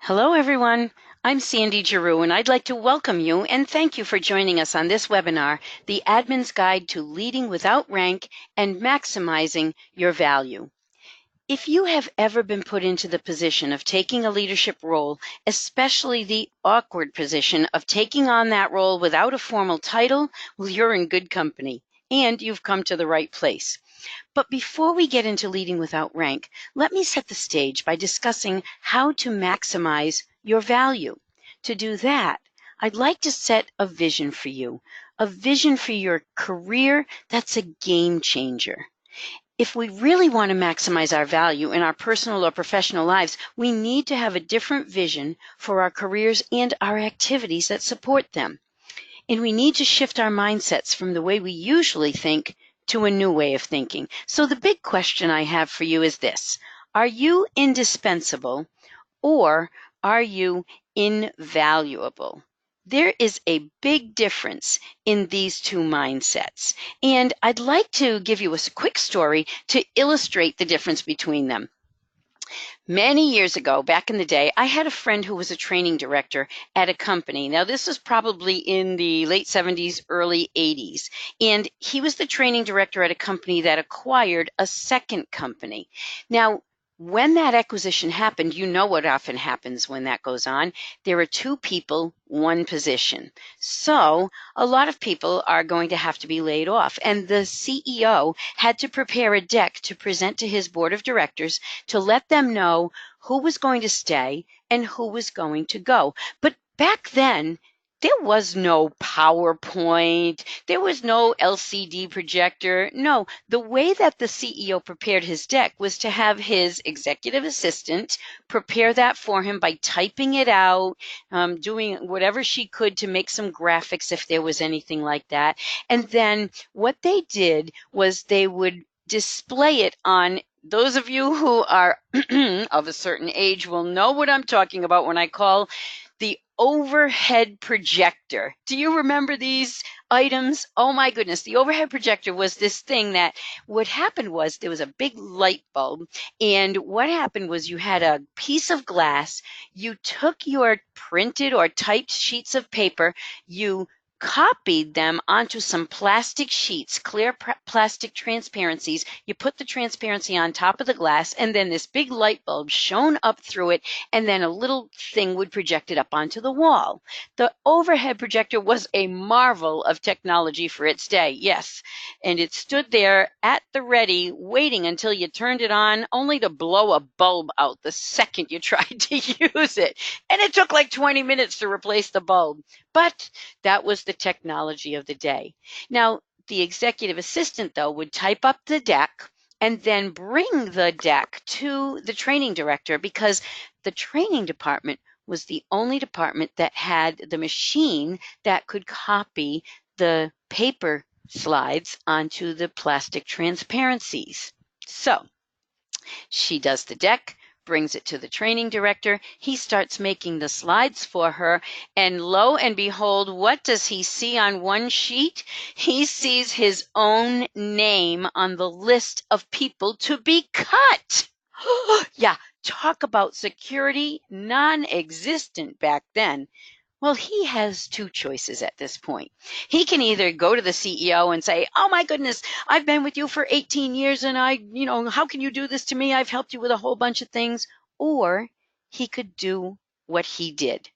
Hello, everyone. I'm Sandy Geroux, and I'd like to welcome you and thank you for joining us on this webinar, The Admin's Guide to Leading Without Rank and Maximizing Your Value. If you have ever been put into the position of taking a leadership role, especially the awkward position of taking on that role without a formal title, well, you're in good company, and you've come to the right place. But before we get into leading without rank, let me set the stage by discussing how to maximize your value. To do that, I'd like to set a vision for you, a vision for your career that's a game changer. If we really want to maximize our value in our personal or professional lives, we need to have a different vision for our careers and our activities that support them. And we need to shift our mindsets from the way we usually think to a new way of thinking. So the big question I have for you is this: are you indispensable or are you invaluable? There is a big difference in these two mindsets. And I'd like to give you a quick story to illustrate the difference between them. Many years ago, back in the day, I had a friend who was a training director at a company. Now, this was probably in the late 70s, early 80s. And he was the training director at a company that acquired a second company. Now, when that acquisition happened, you know what often happens when that goes on. There are two people, one position. So a lot of people are going to have to be laid off. And the CEO had to prepare a deck to present to his board of directors to let them know who was going to stay and who was going to go. But back then, there was no PowerPoint. There was no LCD projector. No, the way that the CEO prepared his deck was to have his executive assistant prepare that for him by typing it out, doing whatever she could to make some graphics if there was anything like that. And then what they did was they would display it on. Those of you who are of a certain age will know what I'm talking about when I call the overhead projector. Do you remember these items? Oh my goodness. The overhead projector was this thing that what happened was there was a big light bulb, and what happened was you had a piece of glass, you took your printed or typed sheets of paper, you copied them onto some plastic sheets, clear plastic transparencies. You put the transparency on top of the glass, and then this big light bulb shone up through it, and then a little thing would project it up onto the wall. The overhead projector was a marvel of technology for its day, yes, and it stood there at the ready, waiting until you turned it on, only to blow a bulb out the second you tried to use it. And it took like 20 minutes to replace the bulb. But that was the technology of the day. Now, the executive assistant, though, would type up the deck and then bring the deck to the training director, because the training department was the only department that had the machine that could copy the paper slides onto the plastic transparencies. So she does the deck, brings it to the training director. He starts making the slides for her. And lo and behold, what does he see on one sheet? He sees his own name on the list of people to be cut. Yeah, talk about security, non-existent back then. Well, he has two choices at this point. He can either go to the CEO and say, oh my goodness, I've been with you for 18 years and how can you do this to me? I've helped you with a whole bunch of things. Or he could do what he did,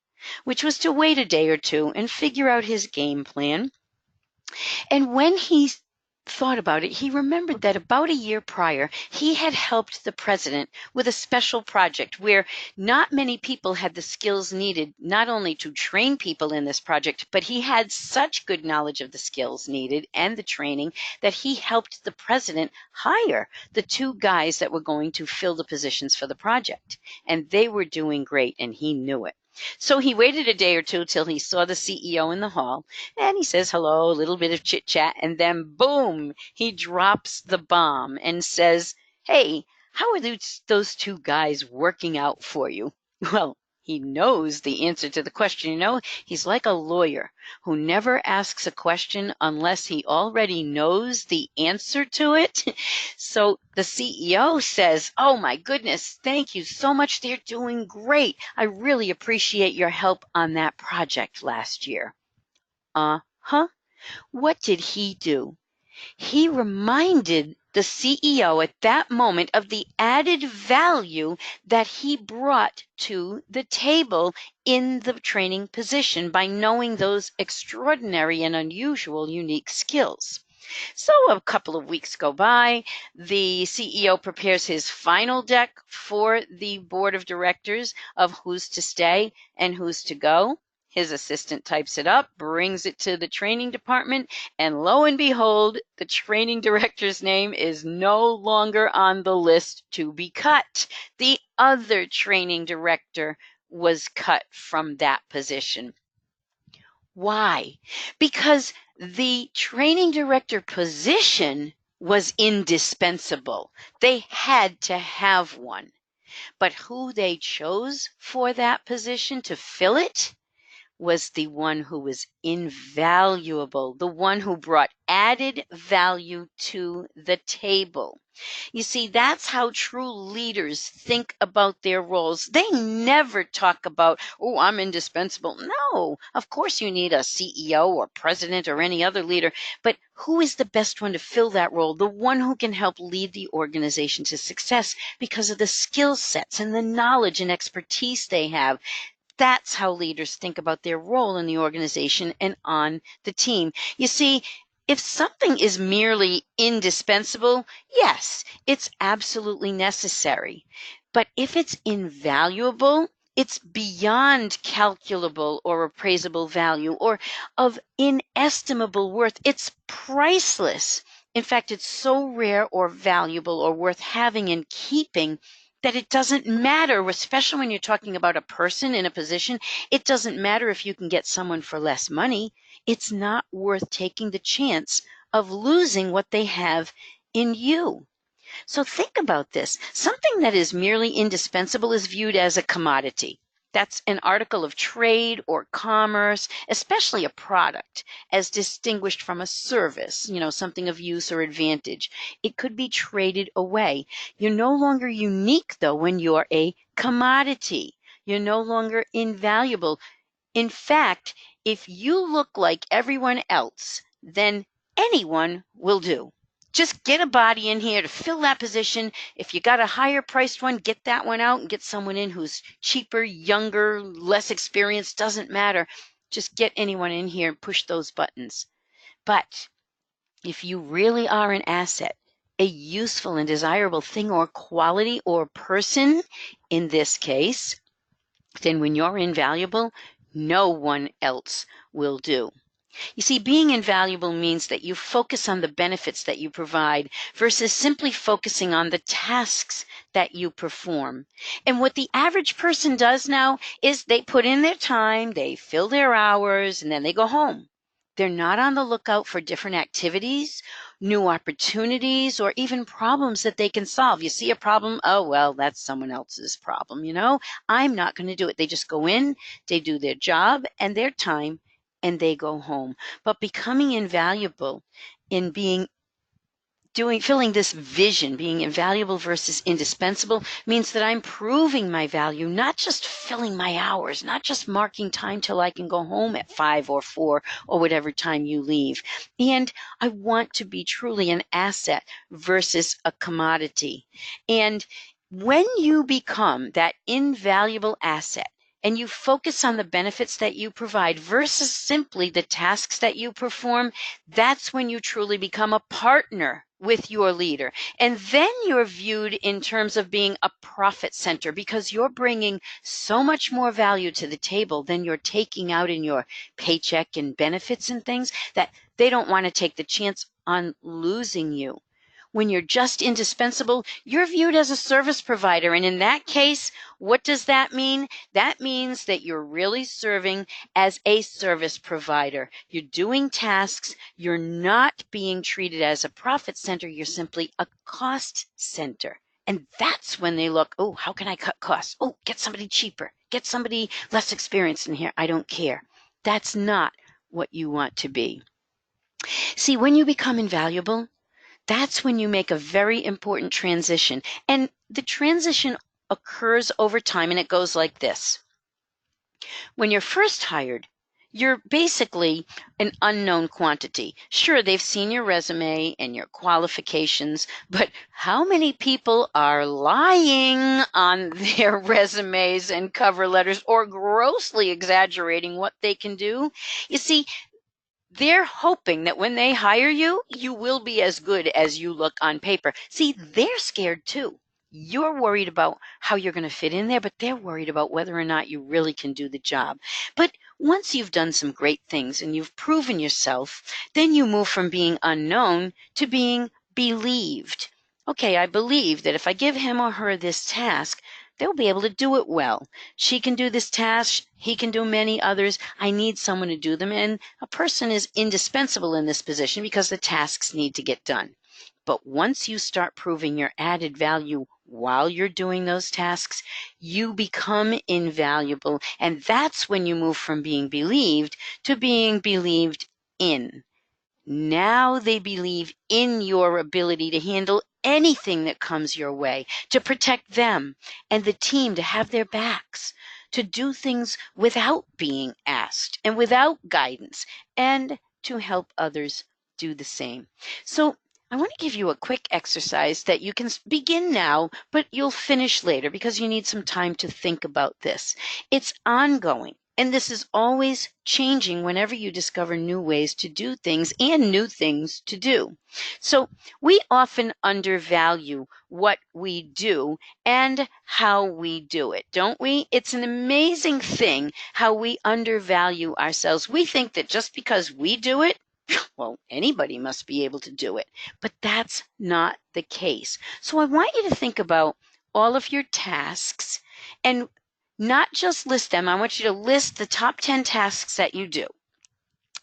which was to wait a day or two and figure out his game plan. And when he thought about it, he remembered that about a year prior, he had helped the president with a special project where not many people had the skills needed, not only to train people in this project, but he had such good knowledge of the skills needed and the training that he helped the president hire the two guys that were going to fill the positions for the project. And they were doing great, and he knew it. So he waited a day or two till he saw the CEO in the hall, and he says hello, a little bit of chit chat, and then boom, he drops the bomb and says, hey, how are those two guys working out for you? Well, He knows the answer to the question. You know, he's like a lawyer who never asks a question unless he already knows the answer to it. So the CEO says, "Oh my goodness, thank you so much. They're doing great. I really appreciate your help on that project last year." Uh-huh. What did he do? He reminded the CEO at that moment of the added value that he brought to the table in the training position by knowing those extraordinary and unusual, unique skills. So a couple of weeks go by. The CEO prepares his final deck for the board of directors of who's to stay and who's to go. His assistant types it up, brings it to the training department, and lo and behold, the training director's name is no longer on the list to be cut. The other training director was cut from that position. Why? Because the training director position was indispensable. They had to have one. But who they chose for that position to fill it was the one who was invaluable, the one who brought added value to the table. You see, that's how true leaders think about their roles. They never talk about, "Oh, I'm indispensable." No, of course you need a CEO or president or any other leader, but who is the best one to fill that role? The one who can help lead the organization to success because of the skill sets and the knowledge and expertise they have. That's how leaders think about their role in the organization and on the team. You see, if something is merely indispensable, yes, it's absolutely necessary. But if it's invaluable, it's beyond calculable or appraisable value or of inestimable worth. It's priceless. In fact, it's so rare or valuable or worth having and keeping that it doesn't matter, especially when you're talking about a person in a position. It doesn't matter if you can get someone for less money. It's not worth taking the chance of losing what they have in you. So think about this. Something that is merely indispensable is viewed as a commodity. That's an article of trade or commerce, especially a product, as distinguished from a service, something of use or advantage. It could be traded away. You're no longer unique, though, when you're a commodity. You're no longer invaluable. In fact, if you look like everyone else, then anyone will do. Just get a body in here to fill that position. If you got a higher priced one, get that one out and get someone in who's cheaper, younger, less experienced, doesn't matter. Just get anyone in here and push those buttons. But if you really are an asset, a useful and desirable thing or quality or person, in this case, then when you're invaluable, no one else will do. You see, being invaluable means that you focus on the benefits that you provide versus simply focusing on the tasks that you perform. And what the average person does now is they put in their time, they fill their hours, and then they go home. They're not on the lookout for different activities, new opportunities, or even problems that they can solve. You see a problem? Oh, well, that's someone else's problem, I'm not going to do it. They just go in, they do their job and their time, and they go home. But becoming invaluable in filling this vision, being invaluable versus indispensable, means that I'm proving my value, not just filling my hours, not just marking time till I can go home at 5 or 4 or whatever time you leave. And I want to be truly an asset versus a commodity. And when you become that invaluable asset, and you focus on the benefits that you provide versus simply the tasks that you perform, that's when you truly become a partner with your leader. And then you're viewed in terms of being a profit center because you're bringing so much more value to the table than you're taking out in your paycheck and benefits and things that they don't want to take the chance on losing you. When you're just indispensable, you're viewed as a service provider. And in that case, what does that mean? That means that you're really serving as a service provider. You're doing tasks. You're not being treated as a profit center. You're simply a cost center. And that's when they look, oh, how can I cut costs? Oh, get somebody cheaper. get somebody less experienced in here. I don't care. That's not what you want to be. See, when you become invaluable, that's when you make a very important transition. And the transition occurs over time, and it goes like this. When you're first hired, you're basically an unknown quantity. Sure, they've seen your resume and your qualifications, but how many people are lying on their resumes and cover letters or grossly exaggerating what they can do? You see, they're hoping that when they hire you, you will be as good as you look on paper. See, they're scared too. You're worried about how you're going to fit in there, but they're worried about whether or not you really can do the job. But once you've done some great things and you've proven yourself, then you move from being unknown to being believed. Okay, I believe that if I give him or her this task, they'll be able to do it well. She can do this task. He can do many others. I need someone to do them. And a person is indispensable in this position because the tasks need to get done. But once you start proving your added value while you're doing those tasks, you become invaluable. And that's when you move from being believed to being believed in. Now they believe in your ability to handle anything that comes your way, to protect them and the team, to have their backs, to do things without being asked and without guidance, and to help others do the same. So I want to give you a quick exercise that you can begin now, but you'll finish later because you need some time to think about this. It's ongoing. And this is always changing whenever you discover new ways to do things and new things to do. So we often undervalue what we do and how we do it, don't we? It's an amazing thing how we undervalue ourselves. We think that just because we do it, well, anybody must be able to do it. But that's not the case. So I want you to think about all of your tasks and not just list them. I want you to list the top 10 tasks that you do.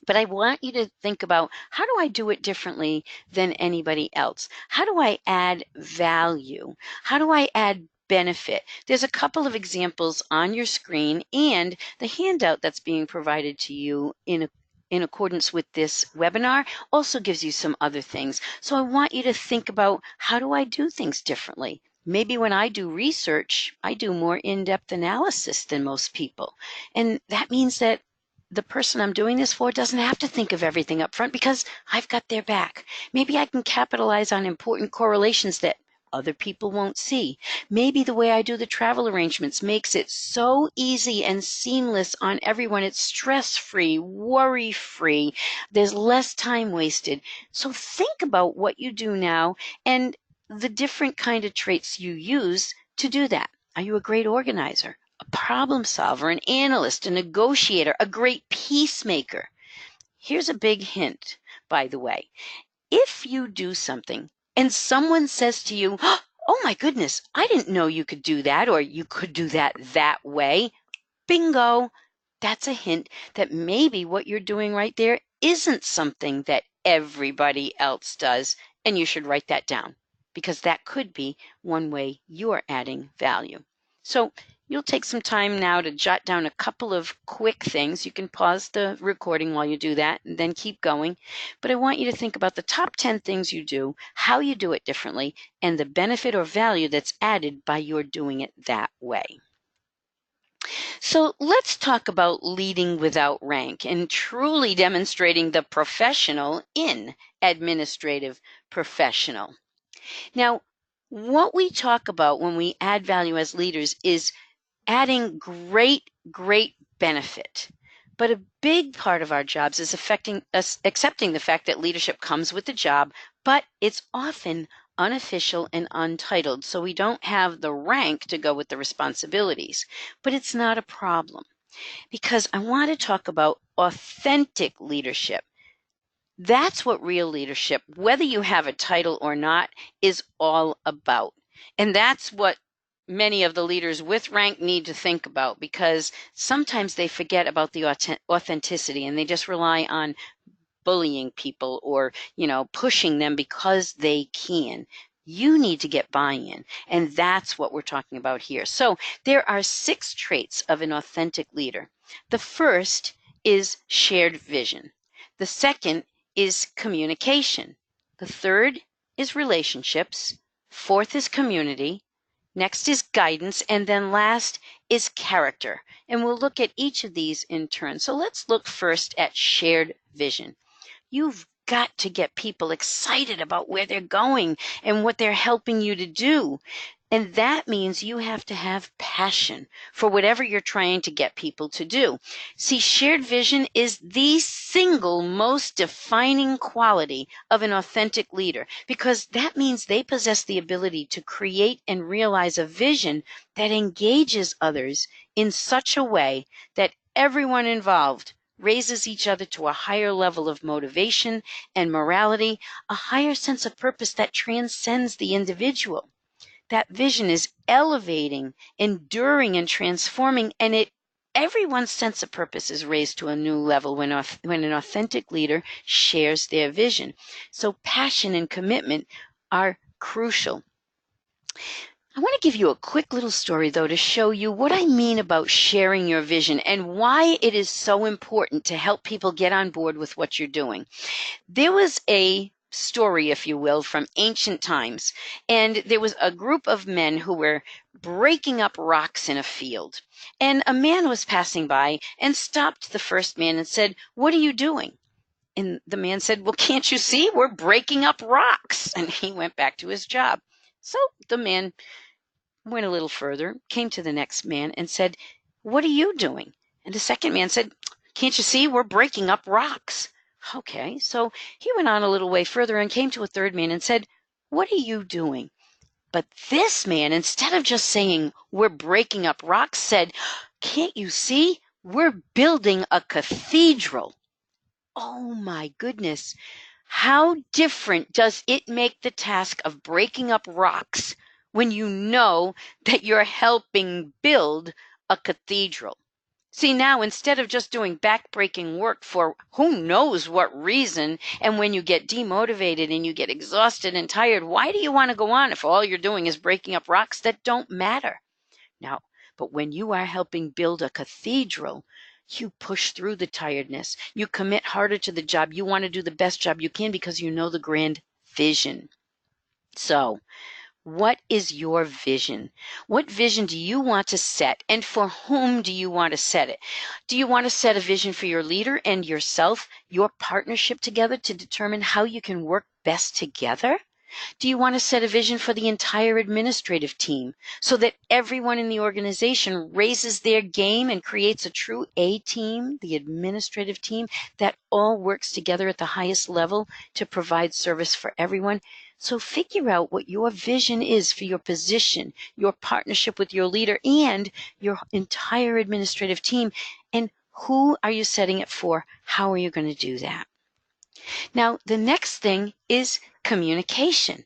But I want you to think about, how do I do it differently than anybody else? How do I add value? How do I add benefit? There's a couple of examples on your screen, and the handout that's being provided to you in accordance with this webinar also gives you some other things. So I want you to think about, how do I do things differently? Maybe when I do research, I do more in-depth analysis than most people. And that means that the person I'm doing this for doesn't have to think of everything up front because I've got their back. Maybe I can capitalize on important correlations that other people won't see. Maybe the way I do the travel arrangements makes it so easy and seamless on everyone. It's stress-free, worry-free. There's less time wasted. So think about what you do now and the different kind of traits you use to do that. Are you a great organizer, a problem solver, an analyst, a negotiator, a great peacemaker? Here's a big hint, by the way. If you do something and someone says to you, oh my goodness, I didn't know you could do that, or you could do that way, bingo, that's a hint that maybe what you're doing right there isn't something that everybody else does, and you should write that down, because that could be one way you're adding value. So you'll take some time now to jot down a couple of quick things. You can pause the recording while you do that and then keep going. But I want you to think about the top 10 things you do, how you do it differently, and the benefit or value that's added by your doing it that way. So let's talk about leading without rank and truly demonstrating the professional in administrative professional. Now, what we talk about when we add value as leaders is adding great benefit. But a big part of our jobs is accepting the fact that leadership comes with the job, but it's often unofficial and untitled, so we don't have the rank to go with the responsibilities. But it's not a problem, because I want to talk about authentic leadership. That's what real leadership, whether you have a title or not, is all about. And that's what many of the leaders with rank need to think about, because sometimes they forget about the authenticity and they just rely on bullying people or, pushing them because they can. You need to get buy-in, and that's what we're talking about here. So there are 6 traits of an authentic leader. The first is shared vision. The second is communication. The third is relationships. Fourth is community. Next is guidance. And then last is character. And we'll look at each of these in turn. So let's look first at shared vision. You've got to get people excited about where they're going and what they're helping you to do. And that means you have to have passion for whatever you're trying to get people to do. See, shared vision is the single most defining quality of an authentic leader, because that means they possess the ability to create and realize a vision that engages others in such a way that everyone involved raises each other to a higher level of motivation and morality, a higher sense of purpose that transcends the individual. That vision is elevating, enduring, and transforming, and everyone's sense of purpose is raised to a new level when an authentic leader shares their vision. So passion and commitment are crucial. I want to give you a quick little story, though, to show you what I mean about sharing your vision and why it is so important to help people get on board with what you're doing. There was a story, if you will, from ancient times, and there was a group of men who were breaking up rocks in a field. And a man was passing by and stopped the first man and said, "What are you doing?" And the man said, "Well, can't you see? We're breaking up rocks." And he went back to his job. So the man went a little further, came to the next man and said, "What are you doing?" And the second man said, "Can't you see? We're breaking up rocks." Okay, so he went on a little way further and came to a third man and said, "What are you doing?" But this man, instead of just saying, "We're breaking up rocks," said, "Can't you see? We're building a cathedral." Oh my goodness. How different does it make the task of breaking up rocks when you know that you're helping build a cathedral? See, now instead of just doing backbreaking work for who knows what reason, and when you get demotivated and you get exhausted and tired, why do you want to go on if all you're doing is breaking up rocks that don't matter? Now, but when you are helping build a cathedral, you push through the tiredness. You commit harder to the job. You want to do the best job you can because you know the grand vision. So, what is your vision? What vision do you want to set, and for whom do you want to set it? Do you want to set a vision for your leader and yourself, your partnership together to determine how you can work best together? Do you want to set a vision for the entire administrative team so that everyone in the organization raises their game and creates a true A team, the administrative team, that all works together at the highest level to provide service for everyone? So figure out what your vision is for your position, your partnership with your leader, and your entire administrative team. And who are you setting it for? How are you going to do that? Now, the next thing is communication.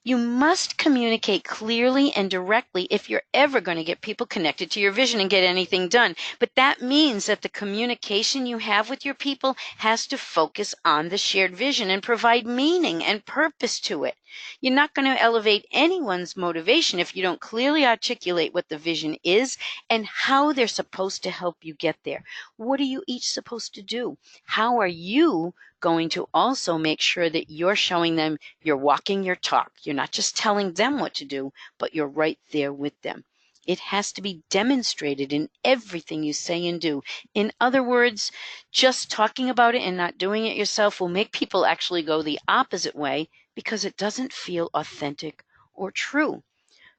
You must communicate clearly and directly if you're ever going to get people connected to your vision and get anything done. But that means that the communication you have with your people has to focus on the shared vision and provide meaning and purpose to it. You're not going to elevate anyone's motivation if you don't clearly articulate what the vision is and how they're supposed to help you get there. What are you each supposed to do? How are you going to also make sure that you're showing them you're walking your talk? You're not just telling them what to do, but you're right there with them. It has to be demonstrated in everything you say and do. In other words, just talking about it and not doing it yourself will make people actually go the opposite way because it doesn't feel authentic or true.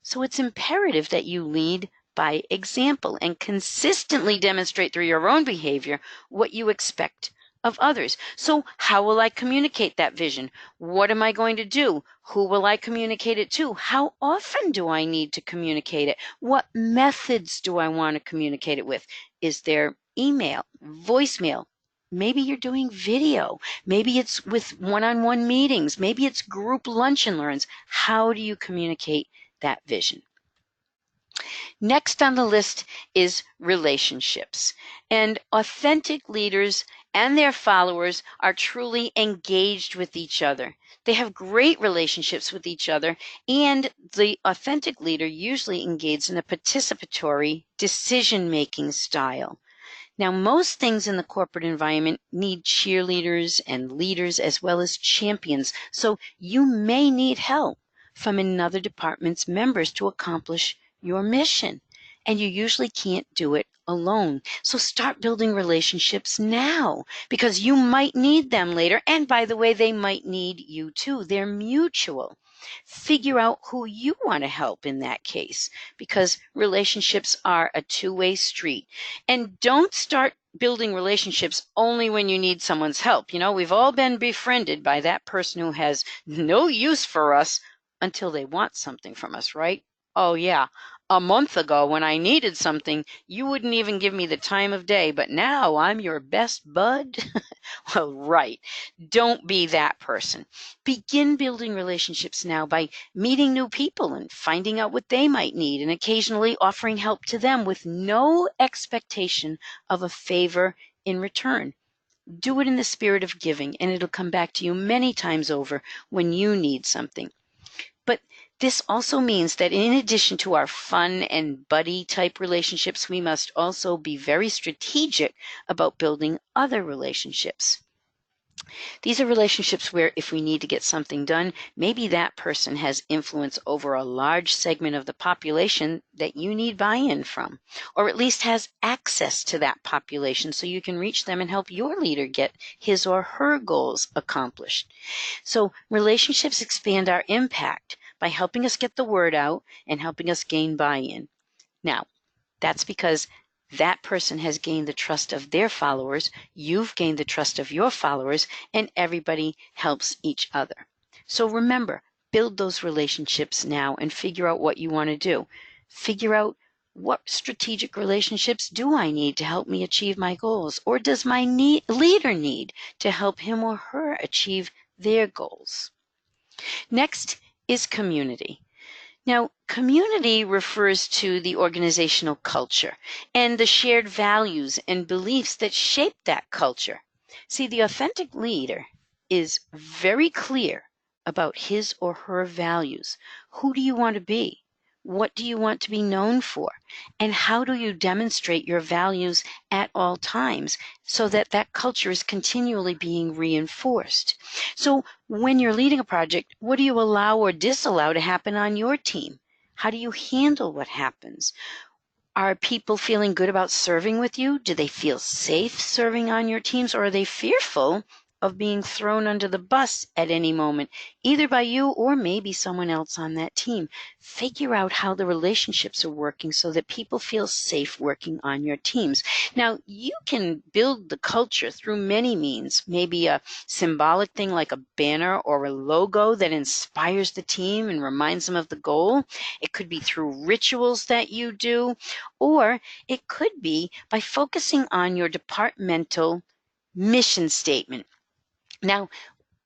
So it's imperative that you lead by example and consistently demonstrate through your own behavior what you expect of others. So how will I communicate that vision? What am I going to do? Who will I communicate it to? How often do I need to communicate it? What methods do I want to communicate it with? Is there email, voicemail? Maybe you're doing video. Maybe it's with one-on-one meetings. Maybe it's group lunch and learns. How do you communicate that vision? Next on the list is relationships. And authentic leaders and their followers are truly engaged with each other. They have great relationships with each other, and the authentic leader usually engages in a participatory decision-making style. Now, most things in the corporate environment need cheerleaders and leaders as well as champions, so you may need help from another department's members to accomplish your mission. And you usually can't do it alone. So start building relationships now because you might need them later. And by the way, they might need you too. They're mutual. Figure out who you want to help in that case because relationships are a two-way street. And don't start building relationships only when you need someone's help. You know, we've all been befriended by that person who has no use for us until they want something from us, right? Oh, yeah. A month ago, when I needed something, you wouldn't even give me the time of day, but now I'm your best bud. Well, right. Don't be that person. Begin building relationships now by meeting new people and finding out what they might need and occasionally offering help to them with no expectation of a favor in return. Do it in the spirit of giving, and it'll come back to you many times over when you need something. But this also means that in addition to our fun and buddy type relationships, we must also be very strategic about building other relationships. These are relationships where if we need to get something done, maybe that person has influence over a large segment of the population that you need buy-in from, or at least has access to that population so you can reach them and help your leader get his or her goals accomplished. So relationships expand our impact by helping us get the word out and helping us gain buy-in. Now, that's because that person has gained the trust of their followers, you've gained the trust of your followers, and everybody helps each other. So remember, build those relationships now and figure out what you want to do. Figure out what strategic relationships do I need to help me achieve my goals, or does my leader need to help him or her achieve their goals? Next is community. Now, community refers to the organizational culture and the shared values and beliefs that shape that culture. See, the authentic leader is very clear about his or her values. Who do you want to be? What do you want to be known for? And how do you demonstrate your values at all times so that that culture is continually being reinforced? So when you're leading a project, what do you allow or disallow to happen on your team? How do you handle what happens? Are people feeling good about serving with you? Do they feel safe serving on your teams, or are they fearful of being thrown under the bus at any moment, either by you or maybe someone else on that team? Figure out how the relationships are working so that people feel safe working on your teams. Now, you can build the culture through many means, maybe a symbolic thing like a banner or a logo that inspires the team and reminds them of the goal. It could be through rituals that you do, or it could be by focusing on your departmental mission statement. Now,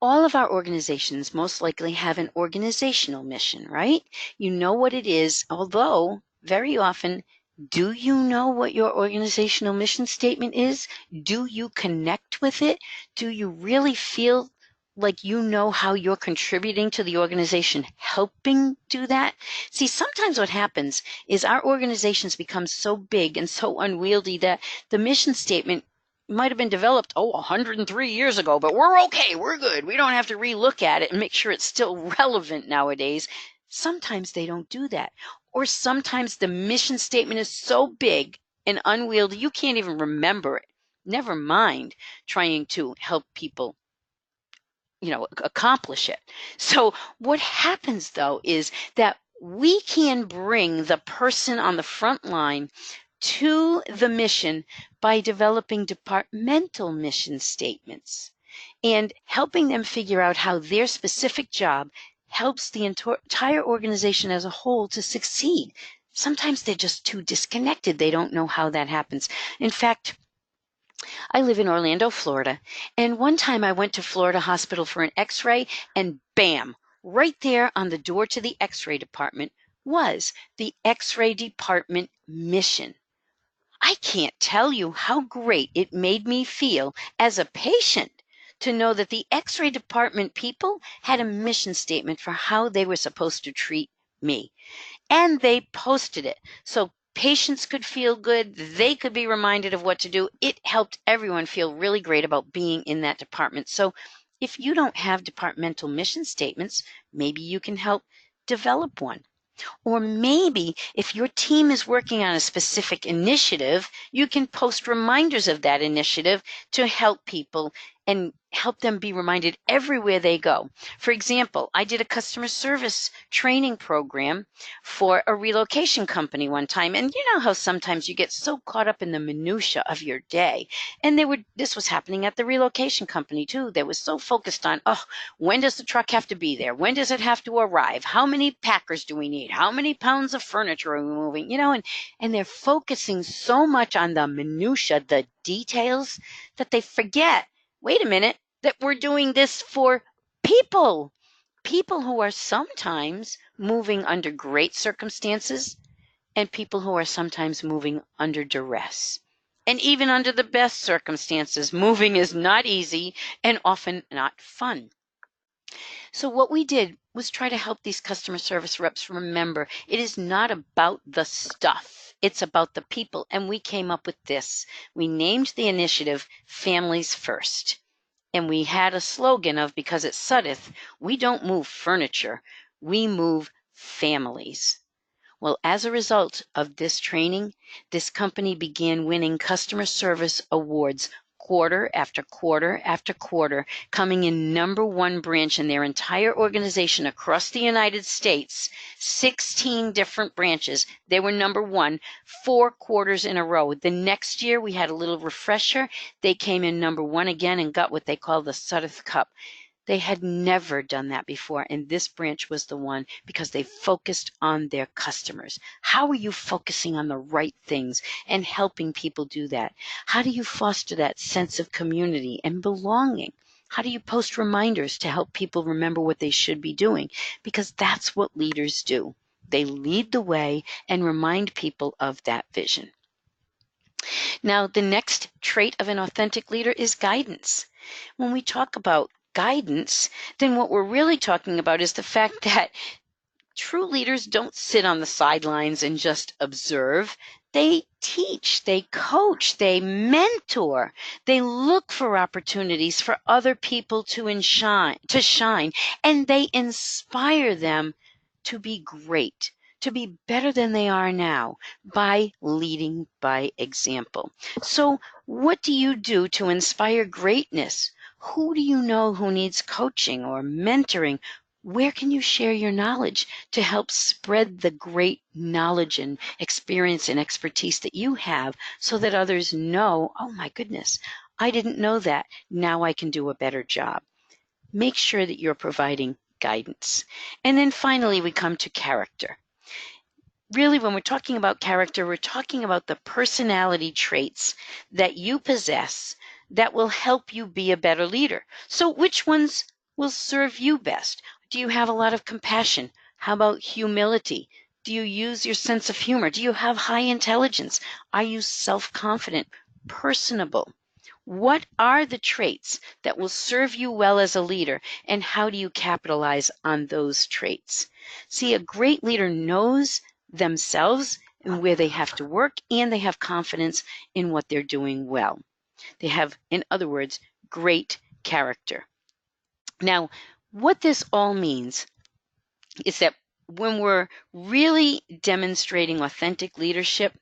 all of our organizations most likely have an organizational mission, right? You know what it is, although very often, do you know what your organizational mission statement is? Do you connect with it? Do you really feel like you know how you're contributing to the organization, helping do that? See, sometimes what happens is our organizations become so big and so unwieldy that the mission statement might have been developed, 103 years ago, but we're okay, we're good. We don't have to relook at it and make sure it's still relevant nowadays. Sometimes they don't do that. Or sometimes the mission statement is so big and unwieldy, you can't even remember it. Never mind trying to help people accomplish it. So what happens though is that we can bring the person on the front line to the mission by developing departmental mission statements and helping them figure out how their specific job helps the entire organization as a whole to succeed. Sometimes they're just too disconnected. They don't know how that happens. In fact, I live in Orlando, Florida, and one time I went to Florida Hospital for an x-ray, and bam, right there on the door to the x-ray department was the x-ray department mission. I can't tell you how great it made me feel as a patient to know that the X-ray department people had a mission statement for how they were supposed to treat me. And they posted it. So patients could feel good. They could be reminded of what to do. It helped everyone feel really great about being in that department. So if you don't have departmental mission statements, maybe you can help develop one. Or maybe if your team is working on a specific initiative, you can post reminders of that initiative to help people and help them be reminded everywhere they go. For example, I did a customer service training program for a relocation company one time. And you know how sometimes you get so caught up in the minutia of your day. And this was happening at the relocation company too. They were so focused on, oh, when does the truck have to be there? When does it have to arrive? How many packers do we need? How many pounds of furniture are we moving? And they're focusing so much on the minutia, the details, that they forget, wait a minute, that we're doing this for people who are sometimes moving under great circumstances and people who are sometimes moving under duress. And even under the best circumstances, moving is not easy and often not fun. So what we did was try to help these customer service reps remember it is not about the stuff. It's about the people. And we came up with this. We named the initiative Families First. And we had a slogan of, because at Sudeth, we don't move furniture, we move families. Well, as a result of this training, this company began winning customer service awards quarter after quarter after quarter, coming in #1 branch in their entire organization across the United States, 16 different branches. They were #1 4 quarters in a row. The next year, we had a little refresher. They came in #1 again and got what they call the Sudeth Cup. They had never done that before, and this branch was the one because they focused on their customers. How are you focusing on the right things and helping people do that? How do you foster that sense of community and belonging? How do you post reminders to help people remember what they should be doing? Because that's what leaders do. They lead the way and remind people of that vision. Now, the next trait of an authentic leader is guidance. When we talk about guidance, then what we're really talking about is the fact that true leaders don't sit on the sidelines and just observe. They teach, they coach, they mentor, they look for opportunities for other people to shine, and they inspire them to be great, to be better than they are now by leading by example. So, what do you do to inspire greatness? Who do you know who needs coaching or mentoring? Where can you share your knowledge to help spread the great knowledge and experience and expertise that you have so that others know, oh my goodness, I didn't know that. Now I can do a better job. Make sure that you're providing guidance. And then finally, we come to character. Really, when we're talking about character, we're talking about the personality traits that you possess that will help you be a better leader. So which ones will serve you best? Do you have a lot of compassion? How about humility? Do you use your sense of humor? Do you have high intelligence? Are you self-confident, personable? What are the traits that will serve you well as a leader, and how do you capitalize on those traits? See, a great leader knows themselves and where they have to work, and they have confidence in what they're doing well. They have, in other words, great character. Now, what this all means is that when we're really demonstrating authentic leadership,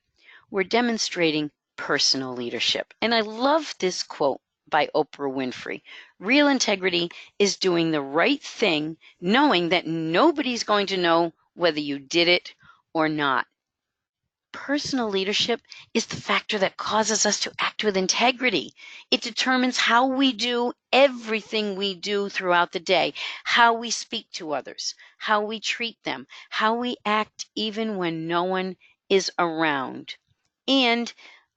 we're demonstrating personal leadership. And I love this quote by Oprah Winfrey. Real integrity is doing the right thing, knowing that nobody's going to know whether you did it or not. Personal leadership is the factor that causes us to act with integrity. It determines how we do everything we do throughout the day, how we speak to others, how we treat them, how we act even when no one is around. And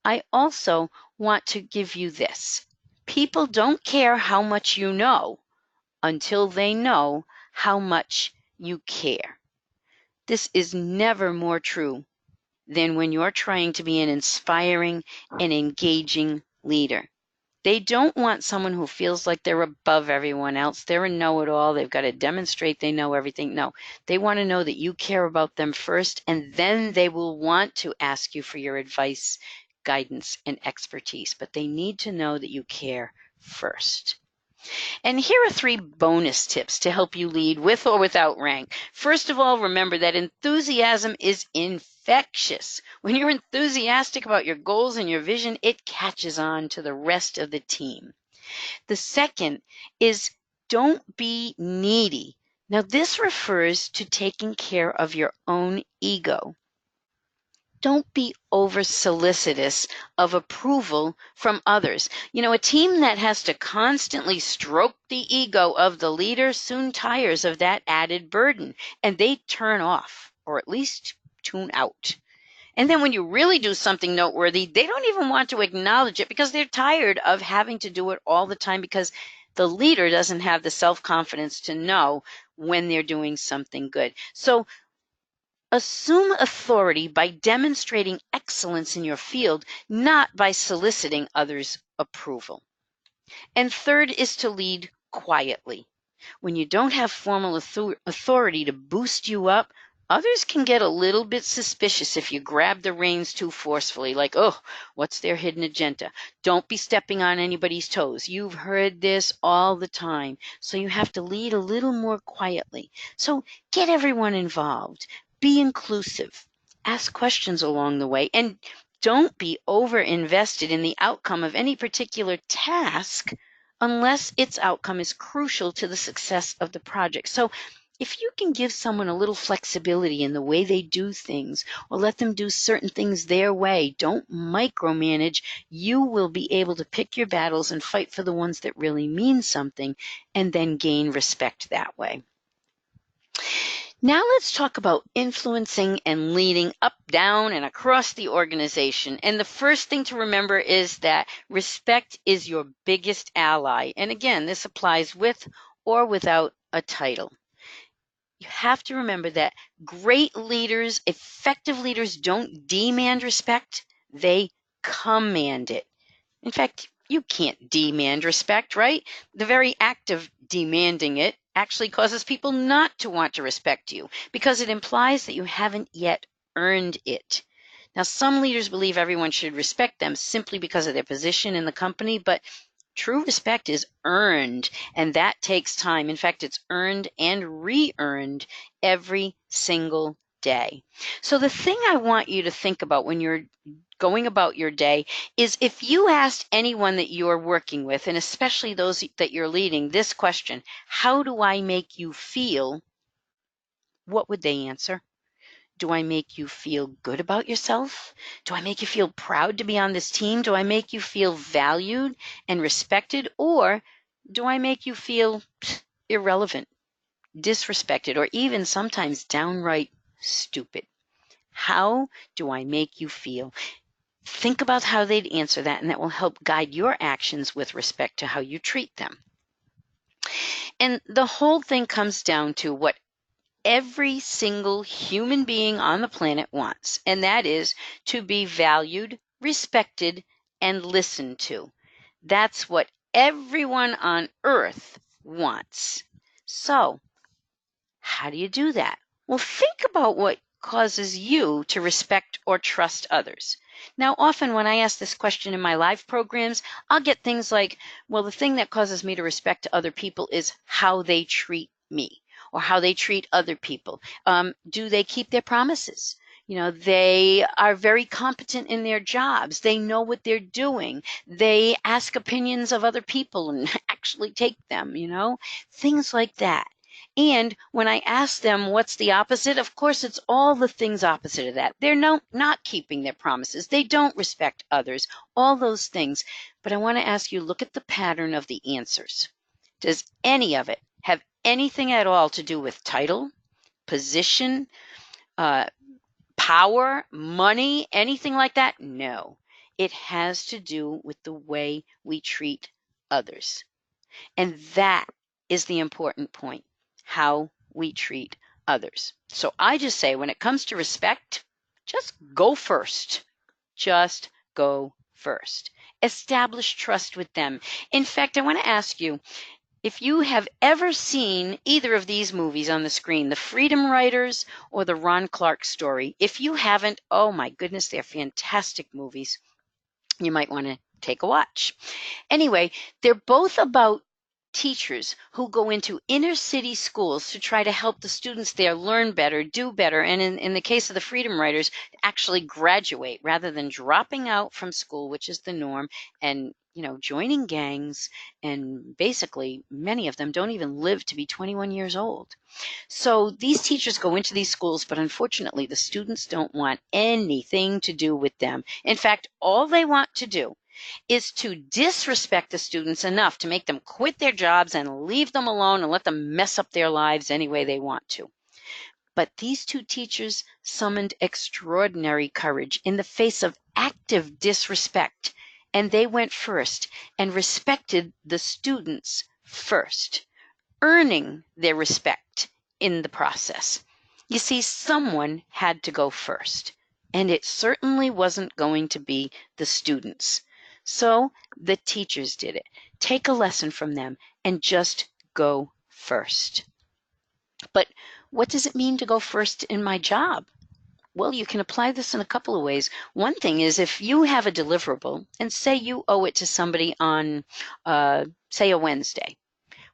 I also want to give you this. People don't care how much you know until they know how much you care. This is never more true than when you're trying to be an inspiring and engaging leader. They don't want someone who feels like they're above everyone else. They're a know-it-all. They've got to demonstrate they know everything. No, they want to know that you care about them first, and then they will want to ask you for your advice, guidance, and expertise. But they need to know that you care first. And here are 3 bonus tips to help you lead with or without rank. First of all, remember that enthusiasm is infectious. When you're enthusiastic about your goals and your vision, it catches on to the rest of the team. The second is don't be needy. Now, this refers to taking care of your own ego. Don't be over solicitous of approval from others. You know, a team that has to constantly stroke the ego of the leader soon tires of that added burden, and they turn off, or at least tune out. And then when you really do something noteworthy, they don't even want to acknowledge it because they're tired of having to do it all the time because the leader doesn't have the self-confidence to know when they're doing something good. So assume authority by demonstrating excellence in your field, not by soliciting others' approval. And third is to lead quietly. When you don't have formal authority to boost you up, others can get a little bit suspicious if you grab the reins too forcefully, like, oh, what's their hidden agenda? Don't be stepping on anybody's toes. You've heard this all the time. So you have to lead a little more quietly. So get everyone involved. Be inclusive. Ask questions along the way. And don't be over invested in the outcome of any particular task unless its outcome is crucial to the success of the project. So if you can give someone a little flexibility in the way they do things or let them do certain things their way, don't micromanage, you will be able to pick your battles and fight for the ones that really mean something and then gain respect that way. Now let's talk about influencing and leading up, down, and across the organization. And the first thing to remember is that respect is your biggest ally. And again, this applies with or without a title. You have to remember that great leaders, effective leaders, don't demand respect, they command it. In fact, you can't demand respect, right? The very act of demanding it actually causes people not to want to respect you because it implies that you haven't yet earned it. Now, some leaders believe everyone should respect them simply because of their position in the company, but true respect is earned, and that takes time. In fact, it's earned and re-earned every single day. So the thing I want you to think about when you're going about your day is if you asked anyone that you're working with, and especially those that you're leading, this question, how do I make you feel? What would they answer? Do I make you feel good about yourself? Do I make you feel proud to be on this team? Do I make you feel valued and respected? Or do I make you feel irrelevant, disrespected, or even sometimes downright stupid? How do I make you feel? Think about how they'd answer that, and that will help guide your actions with respect to how you treat them. And the whole thing comes down to what every single human being on the planet wants, and that is to be valued, respected, and listened to. That's what everyone on earth wants. So, how do you do that? Well, think about what causes you to respect or trust others. Now, often when I ask this question in my live programs, I'll get things like, well, the thing that causes me to respect other people is how they treat me or how they treat other people. Do they keep their promises? You know, they are very competent in their jobs. They know what they're doing. They ask opinions of other people and actually take them, you know, things like that. And when I ask them what's the opposite, of course, it's all the things opposite of that. They're not keeping their promises. They don't respect others, all those things. But I want to ask you, look at the pattern of the answers. Does any of it have anything at all to do with title, position, power, money, anything like that? No. It has to do with the way we treat others. And that is the important point, how we treat others. So I just say when it comes to respect, Just go first. Just go first. Establish trust with them. In fact, I want to ask you, if you have ever seen either of these movies on the screen, The Freedom Writers or The Ron Clark Story. If you haven't, oh my goodness, they're fantastic movies. You might want to take a watch. Anyway, they're both about teachers who go into inner city schools to try to help the students there learn better, do better, and in the case of the Freedom Writers, actually graduate rather than dropping out from school, which is the norm, and joining gangs, and basically many of them don't even live to be 21 years old. So these teachers go into these schools, but unfortunately the students don't want anything to do with them. In fact, all they want to do is to disrespect the students enough to make them quit their jobs and leave them alone and let them mess up their lives any way they want to. But these two teachers summoned extraordinary courage in the face of active disrespect, and they went first and respected the students first, earning their respect in the process. You see, someone had to go first, and it certainly wasn't going to be the students. So the teachers did it. Take a lesson from them and just go first. But what does it mean to go first in my job? Well, you can apply this in a couple of ways. One thing is, if you have a deliverable and say you owe it to somebody on, say, a Wednesday.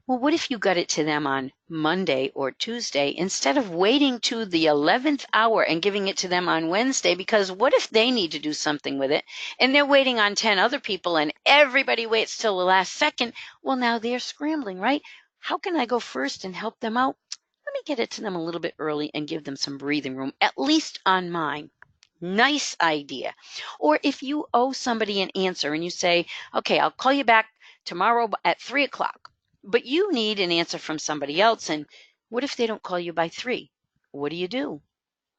Well, what if you got it to them on Monday or Tuesday instead of waiting to the 11th hour and giving it to them on Wednesday? Because what if they need to do something with it and they're waiting on 10 other people and everybody waits till the last second? Well, now they're scrambling, right? How can I go first and help them out? Let me get it to them a little bit early and give them some breathing room, at least on mine. Nice idea. Or if you owe somebody an answer and you say, okay, I'll call you back tomorrow at 3 o'clock. But you need an answer from somebody else, and what if they don't call you by 3? What do?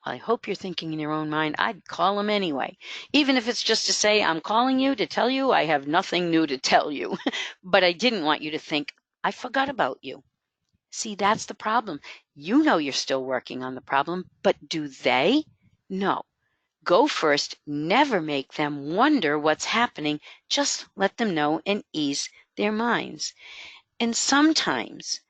I hope you're thinking in your own mind, I'd call them anyway, even if it's just to say, I'm calling you to tell you I have nothing new to tell you. But I didn't want you to think, I forgot about you. See, that's the problem. You know you're still working on the problem, but do they? No. Go first. Never make them wonder what's happening. Just let them know and ease their minds. And sometimes,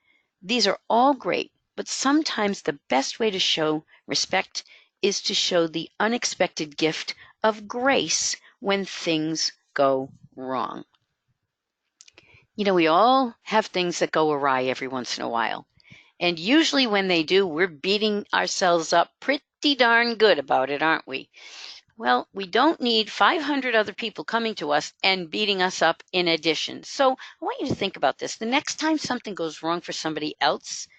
these are all great, but sometimes the best way to show respect is to show the unexpected gift of grace when things go wrong. We all have things that go awry every once in a while. And usually when they do, we're beating ourselves up pretty darn good about it, aren't we? Well, we don't need 500 other people coming to us and beating us up in addition. So I want you to think about this. The next time something goes wrong for somebody else,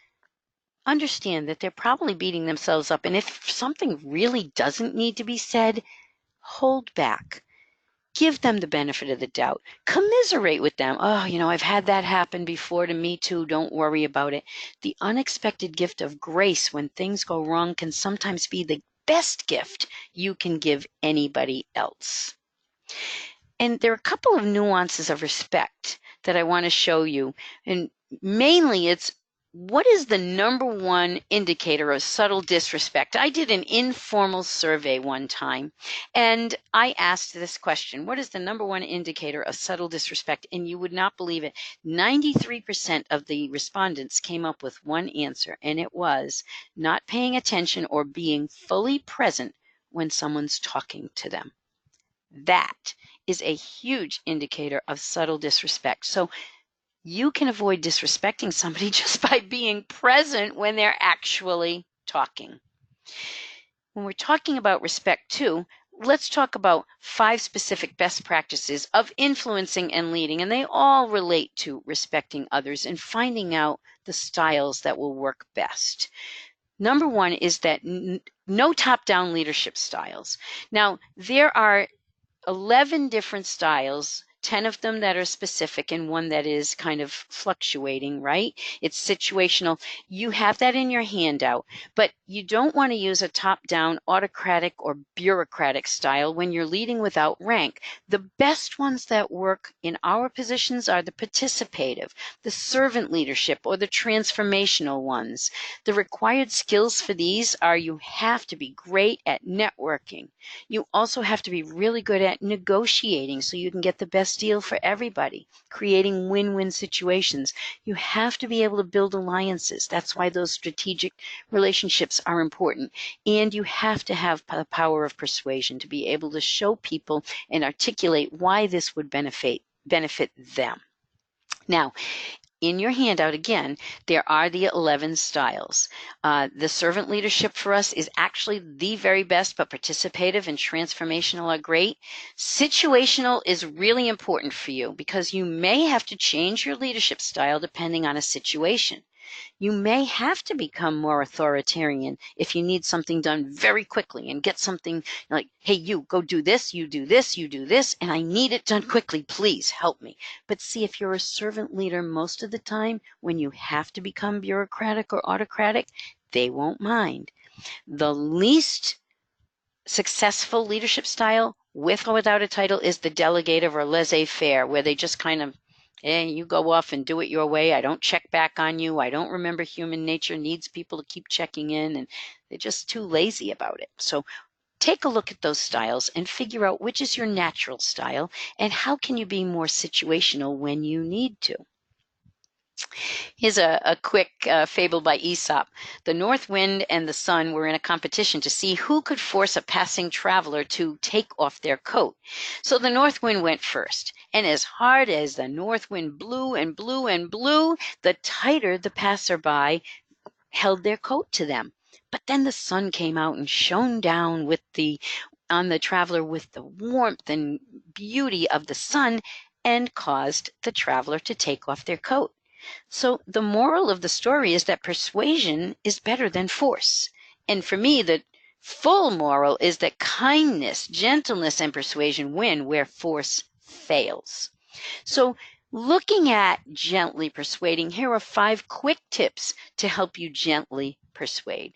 understand that they're probably beating themselves up. And if something really doesn't need to be said, hold back. Give them the benefit of the doubt. Commiserate with them. Oh, I've had that happen before to me too. Don't worry about it. The unexpected gift of grace when things go wrong can sometimes be the best gift you can give anybody else. And there are a couple of nuances of respect that I want to show you. And mainly it's, what is the number one indicator of subtle disrespect? I did an informal survey one time, and I asked this question: what is the number one indicator of subtle disrespect? And you would not believe it. 93% of the respondents came up with one answer, and it was not paying attention or being fully present when someone's talking to them. That is a huge indicator of subtle disrespect. So you can avoid disrespecting somebody just by being present when they're actually talking. When we're talking about respect too, let's talk about 5 specific best practices of influencing and leading, and they all relate to respecting others and finding out the styles that will work best. Number 1 is that no top-down leadership styles. Now, there are 11 different styles 10 of them that are specific and one that is kind of fluctuating, right? It's situational. You have that in your handout, but you don't want to use a top-down, autocratic, or bureaucratic style when you're leading without rank. The best ones that work in our positions are the participative, the servant leadership, or the transformational ones. The required skills for these are you have to be great at networking. You also have to be really good at negotiating so you can get the best deal for everybody, creating win-win situations. You have to be able to build alliances. That's why those strategic relationships are important. And you have to have the power of persuasion to be able to show people and articulate why this would benefit them. Now, in your handout, again, there are the 11 styles. The servant leadership for us is actually the very best, but participative and transformational are great. Situational is really important for you because you may have to change your leadership style depending on a situation. You may have to become more authoritarian if you need something done very quickly and get something like, hey, you go do this, you do this, you do this, and I need it done quickly. Please help me. But see, if you're a servant leader most of the time, when you have to become bureaucratic or autocratic, they won't mind. The least successful leadership style, with or without a title, is the delegative or laissez-faire, where they just kind of, hey, you go off and do it your way. I don't check back on you. I don't remember human nature needs people to keep checking in, and they're just too lazy about it. So take a look at those styles and figure out which is your natural style and how can you be more situational when you need to. Here's a quick fable by Aesop. The north wind and the sun were in a competition to see who could force a passing traveler to take off their coat. So the north wind went first, and as hard as the north wind blew and blew and blew, the tighter the passerby held their coat to them. But then the sun came out and shone down on the traveler with the warmth and beauty of the sun and caused the traveler to take off their coat. So the moral of the story is that persuasion is better than force. And for me, the full moral is that kindness, gentleness, and persuasion win where force fails. So looking at gently persuading, here are 5 quick tips to help you gently persuade.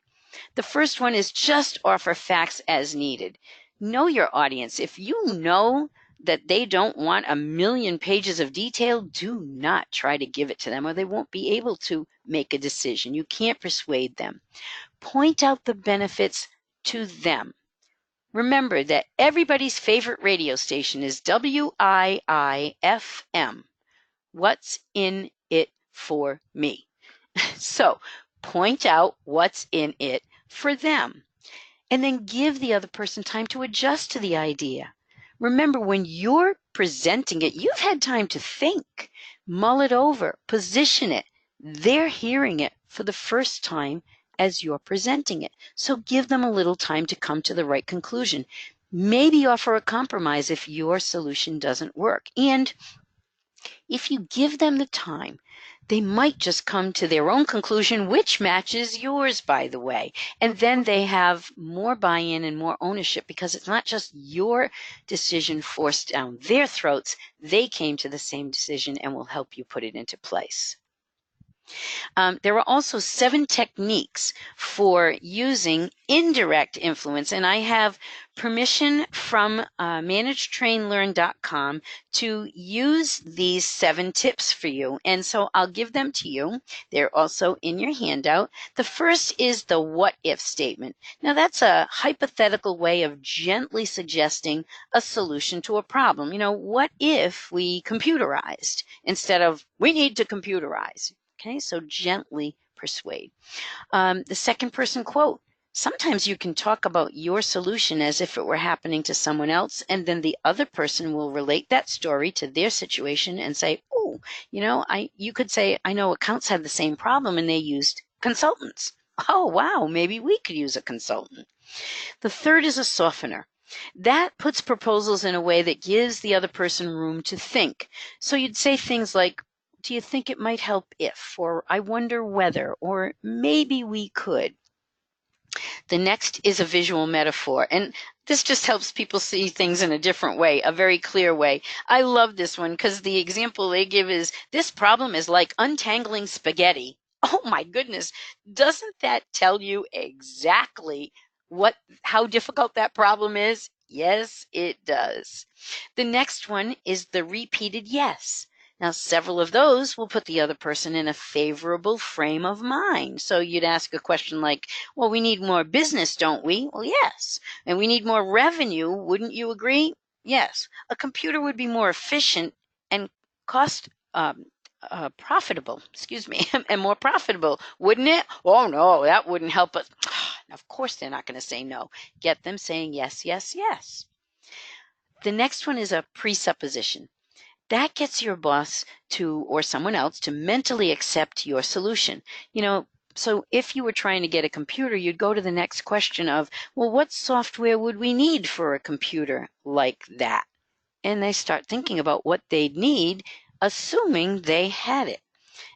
The first one is just offer facts as needed. Know your audience. If you know that they don't want a million pages of detail, do not try to give it to them or they won't be able to make a decision. You can't persuade them. Point out the benefits to them. Remember that everybody's favorite radio station is WIIFM. What's in it for me? So point out what's in it for them. And then give the other person time to adjust to the idea. Remember, when you're presenting it, you've had time to think, mull it over, position it. They're hearing it for the first time as you're presenting it. So give them a little time to come to the right conclusion. Maybe offer a compromise if your solution doesn't work. And if you give them the time, they might just come to their own conclusion, which matches yours, by the way. And then they have more buy-in and more ownership because it's not just your decision forced down their throats. They came to the same decision and will help you put it into place. There are also 7 techniques for using indirect influence, and I have permission from managedtrainlearn.com to use these 7 tips for you, and so I'll give them to you. They're also in your handout. The first is the what-if statement. Now, that's a hypothetical way of gently suggesting a solution to a problem. You know, what if we computerized instead of we need to computerize? Okay, so gently persuade. The second person quote. Sometimes you can talk about your solution as if it were happening to someone else, and then the other person will relate that story to their situation and say, oh, you know, you could say, I know accounts had the same problem and they used consultants. Oh, wow, maybe we could use a consultant. The third is a softener. That puts proposals in a way that gives the other person room to think. So you'd say things like, do you think it might help if, or I wonder whether, or maybe we could. The next is a visual metaphor. And This just helps people see things in a different way, a very clear way. I love this one because the example they give is this problem is like untangling spaghetti. Oh my goodness. Doesn't that tell you exactly how difficult that problem is? Yes, it does. The next one is the repeated yes. Now, several of those will put the other person in a favorable frame of mind. So you'd ask a question like, well, we need more business, don't we? Well, yes. And we need more revenue, wouldn't you agree? Yes. A computer would be more efficient and cost profitable, excuse me, and more profitable, wouldn't it? Oh, no, that wouldn't help us. Of course, they're not going to say no. Get them saying yes, yes, yes. The next one is a presupposition. That gets your boss to, or someone else, to mentally accept your solution. So if you were trying to get a computer, you'd go to the next question of, well, what software would we need for a computer like that? And they start thinking about what they'd need, assuming they had it.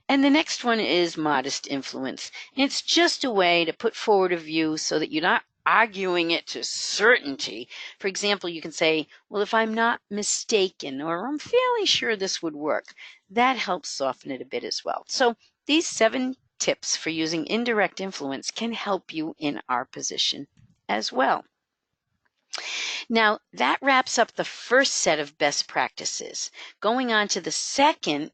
And the next one is modest influence. It's just a way to put forward a view so that you're not arguing it to certainty. For example, you can say, well, if I'm not mistaken, or I'm fairly sure this would work. That helps soften it a bit as well. So these 7 tips for using indirect influence can help you in our position as well. Now, that wraps up the first set of best practices. Going on to the second,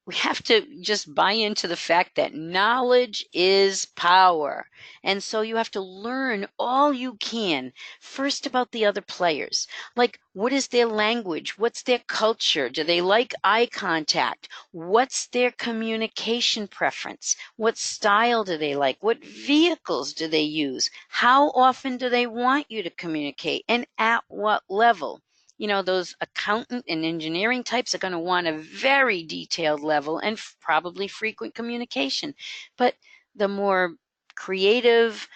we have to just buy into the fact that knowledge is power. And so you have to learn all you can first about the other players. Like, what is their language? What's their culture? Do they like eye contact? What's their communication preference? What style do they like? What vehicles do they use? How often do they want you to communicate? And at what level? Those accountant and engineering types are going to want a very detailed level and probably frequent communication. But the more creative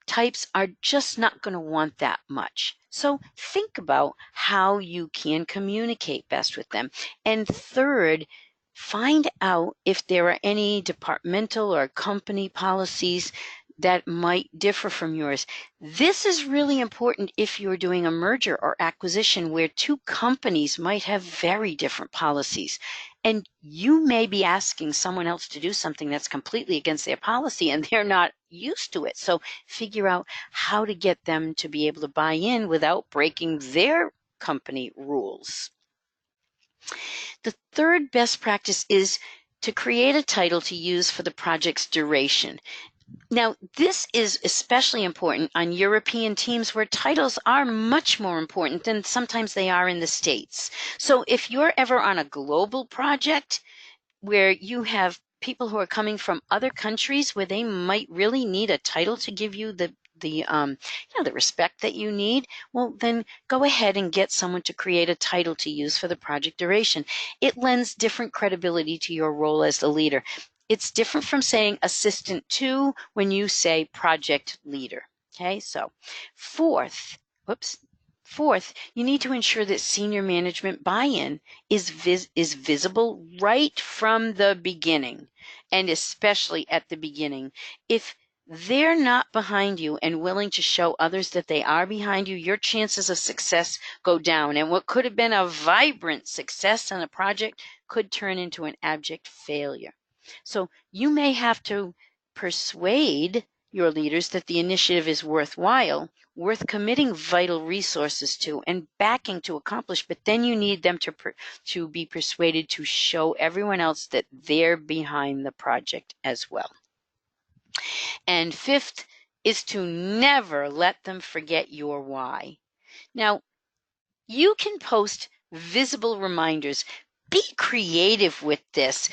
types are just not going to want that much. So think about how you can communicate best with them. And third, find out if there are any departmental or company policies that might differ from yours. This is really important if you're doing a merger or acquisition where 2 companies might have very different policies. And you may be asking someone else to do something that's completely against their policy and they're not used to it. So figure out how to get them to be able to buy in without breaking their company rules. The third best practice is to create a title to use for the project's duration. Now, this is especially important on European teams where titles are much more important than sometimes they are in the States. So if you're ever on a global project where you have people who are coming from other countries where they might really need a title to give you the respect that you need, well, then go ahead and get someone to create a title to use for the project duration. It lends different credibility to your role as the leader. It's different from saying assistant to when you say project leader. Okay, so fourth, you need to ensure that senior management buy-in is visible right from the beginning, and especially at the beginning. If they're not behind you and willing to show others that they are behind you, your chances of success go down. And what could have been a vibrant success on a project could turn into an abject failure. So you may have to persuade your leaders that the initiative is worthwhile, worth committing vital resources to and backing to accomplish, but then you need them to be persuaded to show everyone else that they're behind the project as well. And fifth is to never let them forget your why. Now, you can post visible reminders. Be creative with this.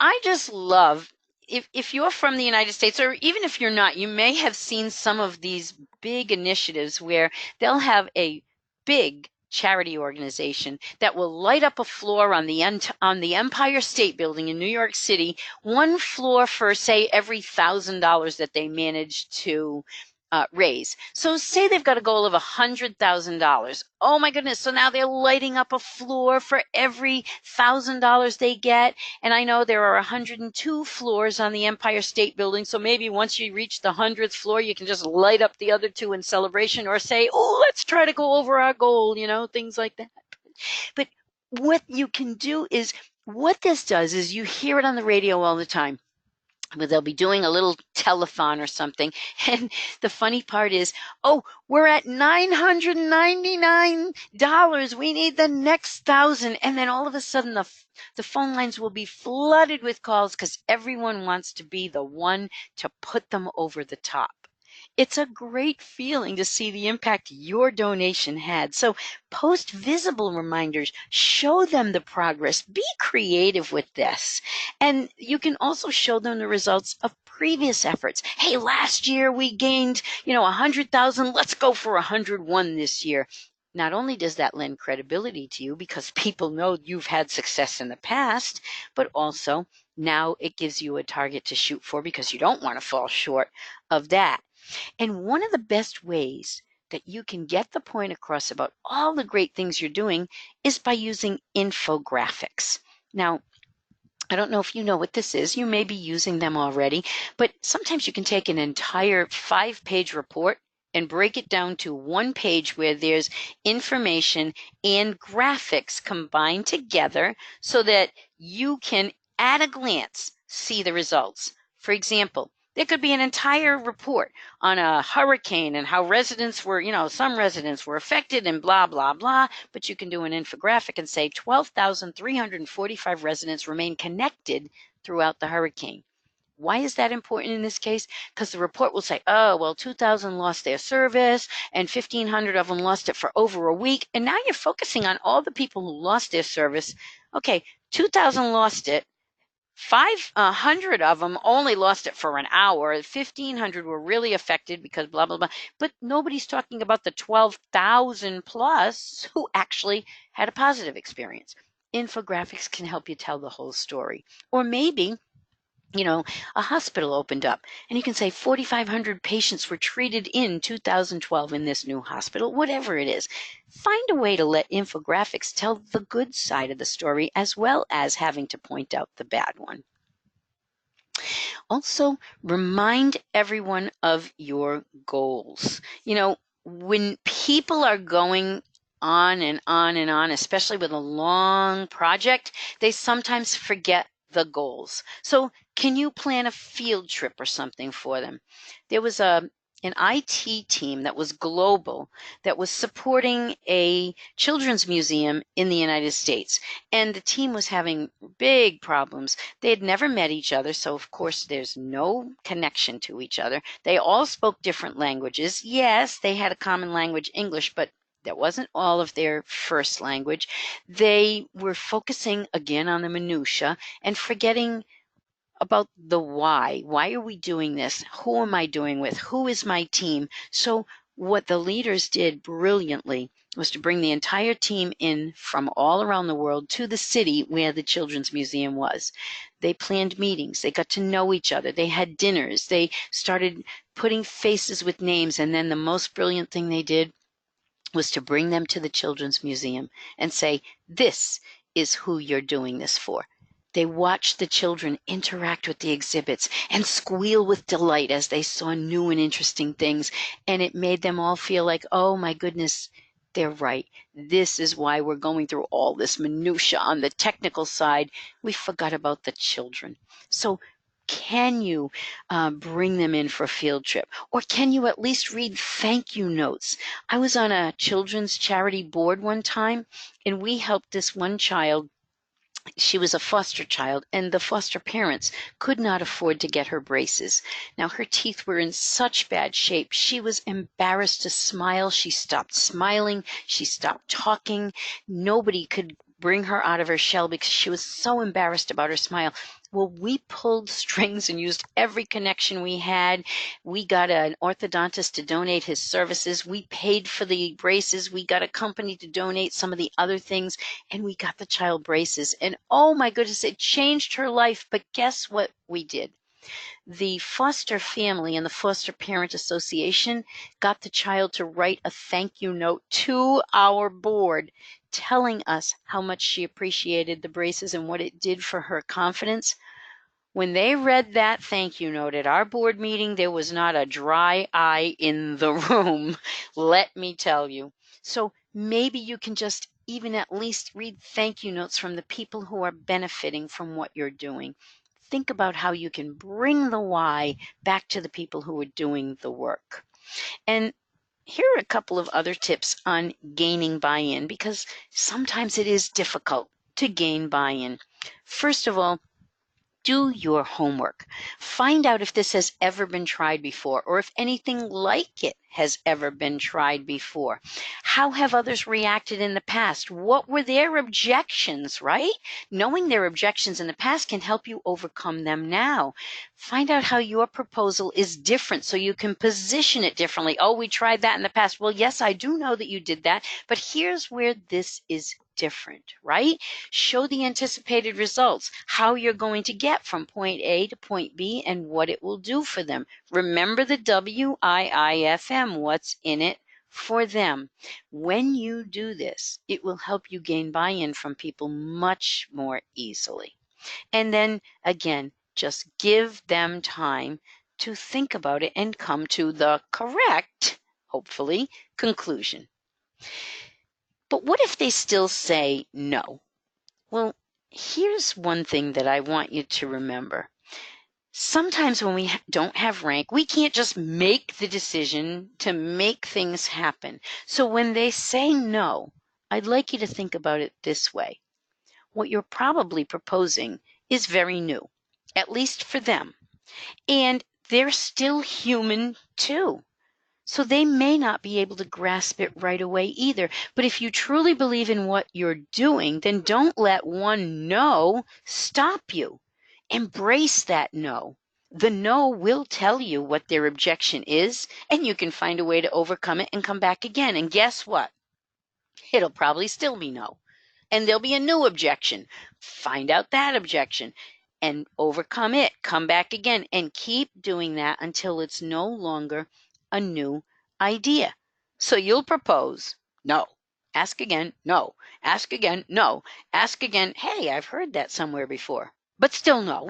I just love, if you're from the United States, or even if you're not, you may have seen some of these big initiatives where they'll have a big charity organization that will light up a floor on the Empire State Building in New York City, one floor for, say, every $1,000 that they manage to raise. So say they've got a goal of $100,000. Oh my goodness. So now they're lighting up a floor for every $1,000 they get. And I know there are 102 floors on the Empire State Building. So maybe once you reach the 100th floor, you can just light up the other two in celebration, or say, oh, let's try to go over our goal, things like that. But what you can do is, what this does is, you hear it on the radio all the time, where they'll be doing a little telethon or something. And the funny part is, oh, we're at $999. We need the next 1,000. And then all of a sudden the phone lines will be flooded with calls because everyone wants to be the one to put them over the top. It's a great feeling to see the impact your donation had. So post visible reminders, show them the progress, be creative with this. And you can also show them the results of previous efforts. Hey, last year we gained, 100,000. Let's go for 101 this year. Not only does that lend credibility to you because people know you've had success in the past, but also now it gives you a target to shoot for because you don't want to fall short of that. And one of the best ways that you can get the point across about all the great things you're doing is by using infographics. Now, I don't know if you know what this is. You may be using them already, but sometimes you can take an entire 5-page report and break it down to one page where there's information and graphics combined together so that you can, at a glance, see the results. For example, there could be an entire report on a hurricane and how residents were, some residents were affected and blah, blah, blah. But you can do an infographic and say 12,345 residents remain connected throughout the hurricane. Why is that important in this case? Because the report will say, oh, well, 2,000 lost their service and 1,500 of them lost it for over a week. And now you're focusing on all the people who lost their service. Okay, 2,000 lost it. 500 of them only lost it for an hour. 1,500 were really affected because blah, blah, blah. But nobody's talking about the 12,000 plus who actually had a positive experience. Infographics can help you tell the whole story. Or maybe, a hospital opened up and you can say 4,500 patients were treated in 2012 in this new hospital, whatever it is. Find a way to let infographics tell the good side of the story as well as having to point out the bad one. Also, remind everyone of your goals. When people are going on and on and on, especially with a long project, they sometimes forget the goals. So can you plan a field trip or something for them? There was an IT team that was global that was supporting a children's museum in the United States. And the team was having big problems. They had never met each other, so of course there's no connection to each other. They all spoke different languages. Yes, they had a common language, English, but that wasn't all of their first language. They were focusing again on the minutia and forgetting about the why. Why are we doing this? Who am I doing with? Who is my team? So what the leaders did brilliantly was to bring the entire team in from all around the world to the city where the Children's Museum was. They planned meetings. They got to know each other. They had dinners. They started putting faces with names. And then the most brilliant thing they did was to bring them to the Children's Museum and say, this is who you're doing this for. They watched the children interact with the exhibits and squeal with delight as they saw new and interesting things. And it made them all feel like, oh my goodness, they're right. This is why we're going through all this minutia on the technical side. We forgot about the children. So can you bring them in for a field trip? Or can you at least read thank you notes? I was on a children's charity board one time, and we helped this one child. She was a foster child, and the foster parents could not afford to get her braces. Now, her teeth were in such bad shape, she was embarrassed to smile. She stopped smiling. She stopped talking. Nobody could bring her out of her shell because she was so embarrassed about her smile. Well, we pulled strings and used every connection we had. We got an orthodontist to donate his services. We paid for the braces. We got a company to donate some of the other things, and we got the child braces. And oh my goodness, it changed her life. But guess what we did? The foster family and the foster parent association got the child to write a thank you note to our board telling us how much she appreciated the braces and what it did for her confidence. When they read that thank you note at our board meeting, there was not a dry eye in the room, let me tell you. So maybe you can just even at least read thank you notes from the people who are benefiting from what you're doing. Think about how you can bring the why back to the people who are doing the work. And here are a couple of other tips on gaining buy-in, because sometimes it is difficult to gain buy-in. First of all, do your homework. Find out if this has ever been tried before, or if anything like it has ever been tried before. How have others reacted in the past? What were their objections, right? Knowing their objections in the past can help you overcome them now. Find out how your proposal is different so you can position it differently. Oh, we tried that in the past. Well, yes, I do know that you did that, but here's where this is different, right? Show the anticipated results, how you're going to get from point A to point B and what it will do for them. Remember the WIIFM, what's in it for them. When you do this, it will help you gain buy-in from people much more easily. And then again, just give them time to think about it and come to the correct, hopefully, conclusion. But what if they still say no? Well, here's one thing that I want you to remember. Sometimes when we don't have rank, we can't just make the decision to make things happen. So when they say no, I'd like you to think about it this way. What you're probably proposing is very new, at least for them. And they're still human too. So they may not be able to grasp it right away either. But if you truly believe in what you're doing, then don't let one no stop you. Embrace that no. The no will tell you what their objection is, and you can find a way to overcome it and come back again. And guess what? It'll probably still be no. And there'll be a new objection. Find out that objection and overcome it. Come back again and keep doing that until it's no longer a new idea. So you'll propose, no. Ask again, no. Ask again, no. Ask again, hey, I've heard that somewhere before, but still no.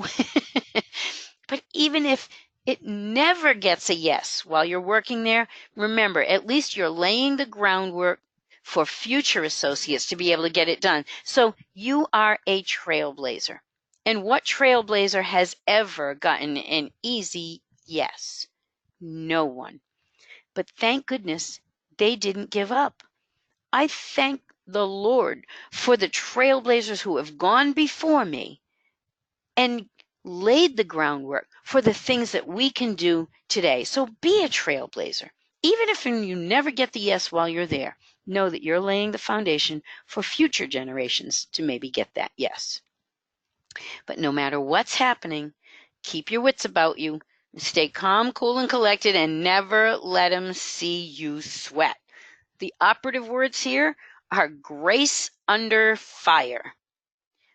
But even if it never gets a yes while you're working there, remember, at least you're laying the groundwork for future associates to be able to get it done. So you are a trailblazer. And what trailblazer has ever gotten an easy yes? No one. But thank goodness they didn't give up. I thank the Lord for the trailblazers who have gone before me and laid the groundwork for the things that we can do today. So be a trailblazer. Even if you never get the yes while you're there, know that you're laying the foundation for future generations to maybe get that yes. But no matter what's happening, keep your wits about you. Stay calm, cool, and collected, and never let them see you sweat. The operative words here are grace under fire.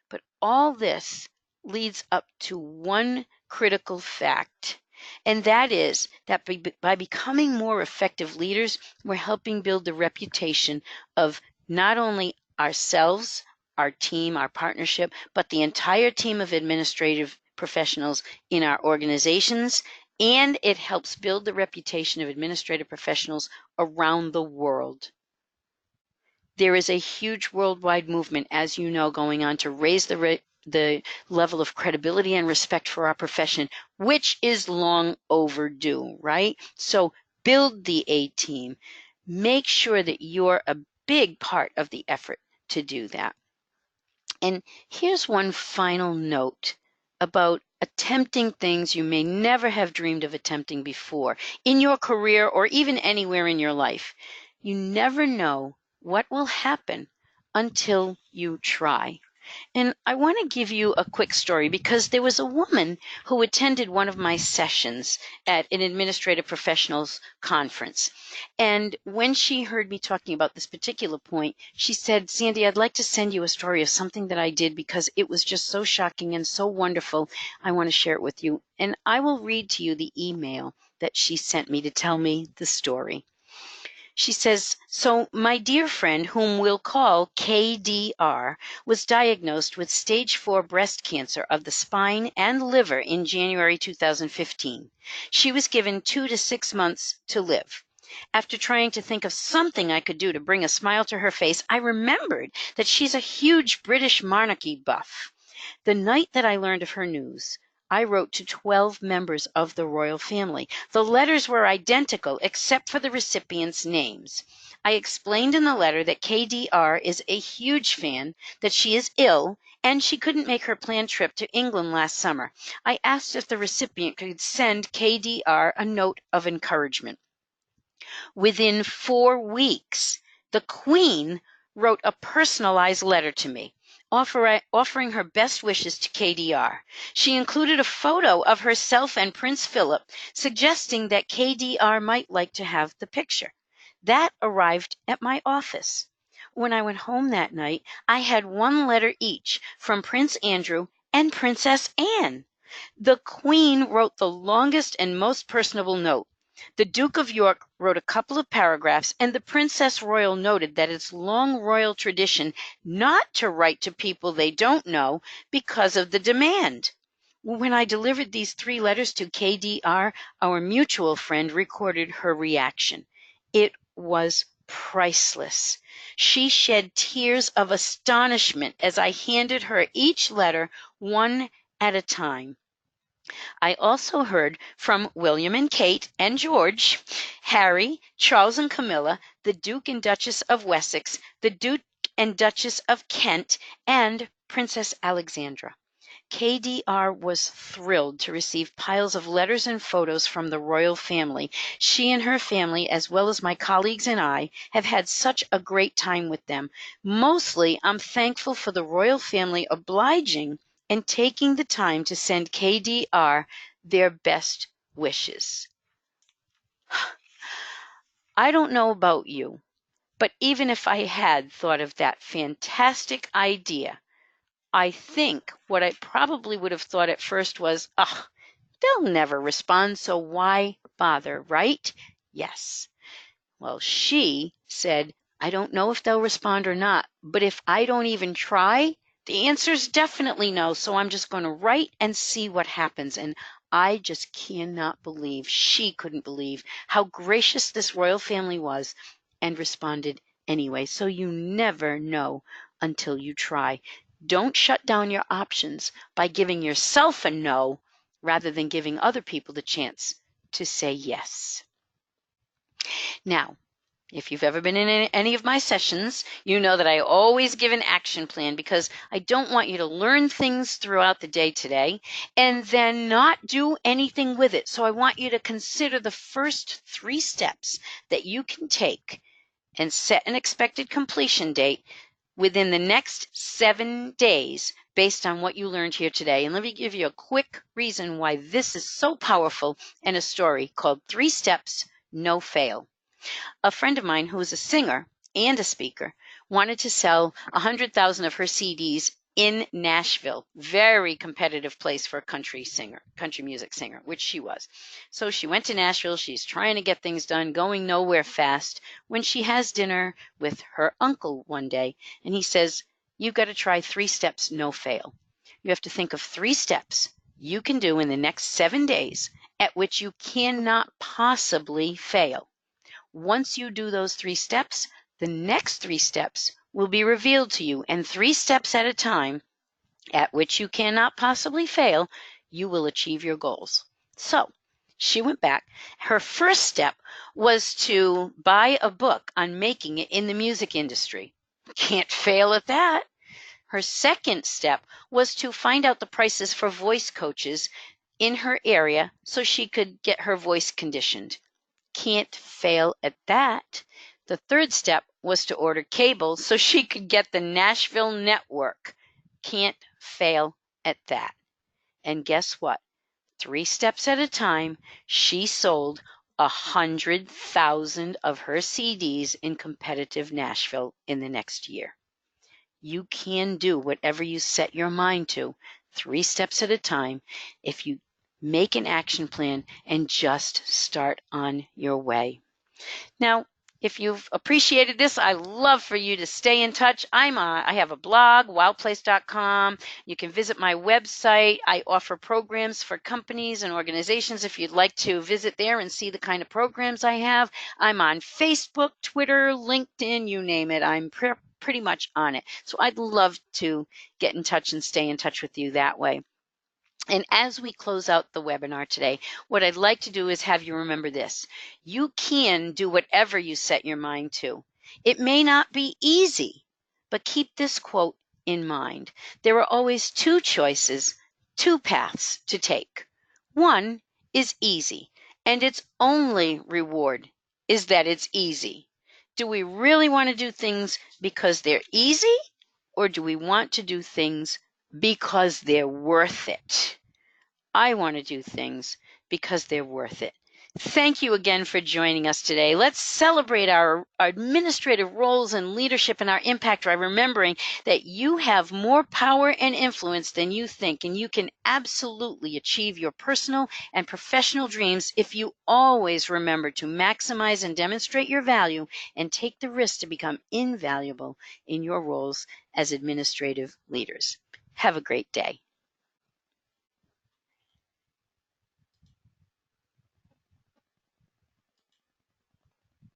But all this leads up to one critical fact, and that is that by becoming more effective leaders, we're helping build the reputation of not only ourselves, our team, our partnership, but the entire team of administrative professionals in our organizations, and it helps build the reputation of administrative professionals around the world. There is a huge worldwide movement, as you know, going on to raise the level of credibility and respect for our profession, which is long overdue, right? So build the A team. Make sure that you're a big part of the effort to do that. And here's one final note about attempting things you may never have dreamed of attempting before in your career or even anywhere in your life. You never know what will happen until you try. And I want to give you a quick story because there was a woman who attended one of my sessions at an administrative professionals conference. And when she heard me talking about this particular point, she said, Sandy, I'd like to send you a story of something that I did because it was just so shocking and so wonderful. I want to share it with you. And I will read to you the email that she sent me to tell me the story. She says, so my dear friend, whom we'll call KDR, was diagnosed with stage 4 breast cancer of the spine and liver in January 2015. She was given 2 to 6 months to live. After trying to think of something I could do to bring a smile to her face, I remembered that she's a huge British monarchy buff. The night that I learned of her news, I wrote to 12 members of the royal family. The letters were identical except for the recipients' names. I explained in the letter that KDR is a huge fan, that she is ill, and she couldn't make her planned trip to England last summer. I asked if the recipient could send KDR a note of encouragement. Within 4 weeks, the Queen wrote a personalized letter to me, offering her best wishes to KDR. She included a photo of herself and Prince Philip, suggesting that KDR might like to have the picture. That arrived at my office. When I went home that night, I had 1 letter each from Prince Andrew and Princess Anne. The Queen wrote the longest and most personable note. The Duke of York wrote a couple of paragraphs, and the Princess Royal noted that it's long royal tradition not to write to people they don't know because of the demand. When I delivered these 3 letters to KDR, our mutual friend recorded her reaction. It was priceless. She shed tears of astonishment as I handed her each letter one at a time. I also heard from William and Kate and George, Harry, Charles and Camilla, the Duke and Duchess of Wessex, the Duke and Duchess of Kent, and Princess Alexandra. KDR was thrilled to receive piles of letters and photos from the royal family. She and her family, as well as my colleagues and I, have had such a great time with them. Mostly, I'm thankful for the royal family obliging and taking the time to send KDR their best wishes. I don't know about you, but even if I had thought of that fantastic idea, I think what I probably would have thought at first was, ugh, they'll never respond, so why bother, right? Yes. Well, she said, I don't know if they'll respond or not, but if I don't even try, the answer's definitely no, so I'm just going to write and see what happens. And I just cannot believe, she couldn't believe how gracious this royal family was and responded anyway. So you never know until you try. Don't shut down your options by giving yourself a no rather than giving other people the chance to say yes. Now, if you've ever been in any of my sessions, you know that I always give an action plan because I don't want you to learn things throughout the day today and then not do anything with it. So I want you to consider the first 3 steps that you can take and set an expected completion date within the next 7 days based on what you learned here today. And let me give you a quick reason why this is so powerful and a story called 3 Steps, No Fail. A friend of mine who is a singer and a speaker wanted to sell 100,000 of her CDs in Nashville, very competitive place for a country music singer, which she was. So she went to Nashville. She's trying to get things done, going nowhere fast, when she has dinner with her uncle one day. And he says, you've got to try 3 steps, no fail. You have to think of 3 steps you can do in the next 7 days at which you cannot possibly fail. Once you do those 3 steps, the next 3 steps will be revealed to you, and 3 steps at a time, at which you cannot possibly fail, you will achieve your goals. So she went back. Her first step was to buy a book on making it in the music industry. Can't fail at that. Her second step was to find out the prices for voice coaches in her area so she could get her voice conditioned. Can't fail at that. The third step was to order cable so she could get the Nashville network. can't fail at that. And guess what? 3 steps at a time, she sold 100,000 of her CDs in competitive Nashville in the next year. You can do whatever you set your mind to, 3 steps at a time, if you make an action plan and just start on your way. Now, if you've appreciated this, I love for you to stay in touch. I have a blog, WOWplace.com. You can visit my website. I offer programs for companies and organizations if you'd like to visit there and see the kind of programs I have. I'm on Facebook, Twitter, LinkedIn, you name it. I'm pretty much on it. So I'd love to get in touch and stay in touch with you that way. And as we close out the webinar today, what I'd like to do is have you remember this. You can do whatever you set your mind to. It may not be easy, but keep this quote in mind. There are always 2 choices, 2 paths to take. One is easy, and its only reward is that it's easy. Do we really want to do things because they're easy, or do we want to do things because they're worth it? I want to do things because they're worth it. Thank you again for joining us today. Let's celebrate our administrative roles and leadership and our impact by remembering that you have more power and influence than you think, and you can absolutely achieve your personal and professional dreams if you always remember to maximize and demonstrate your value and take the risk to become invaluable in your roles as administrative leaders. Have a great day.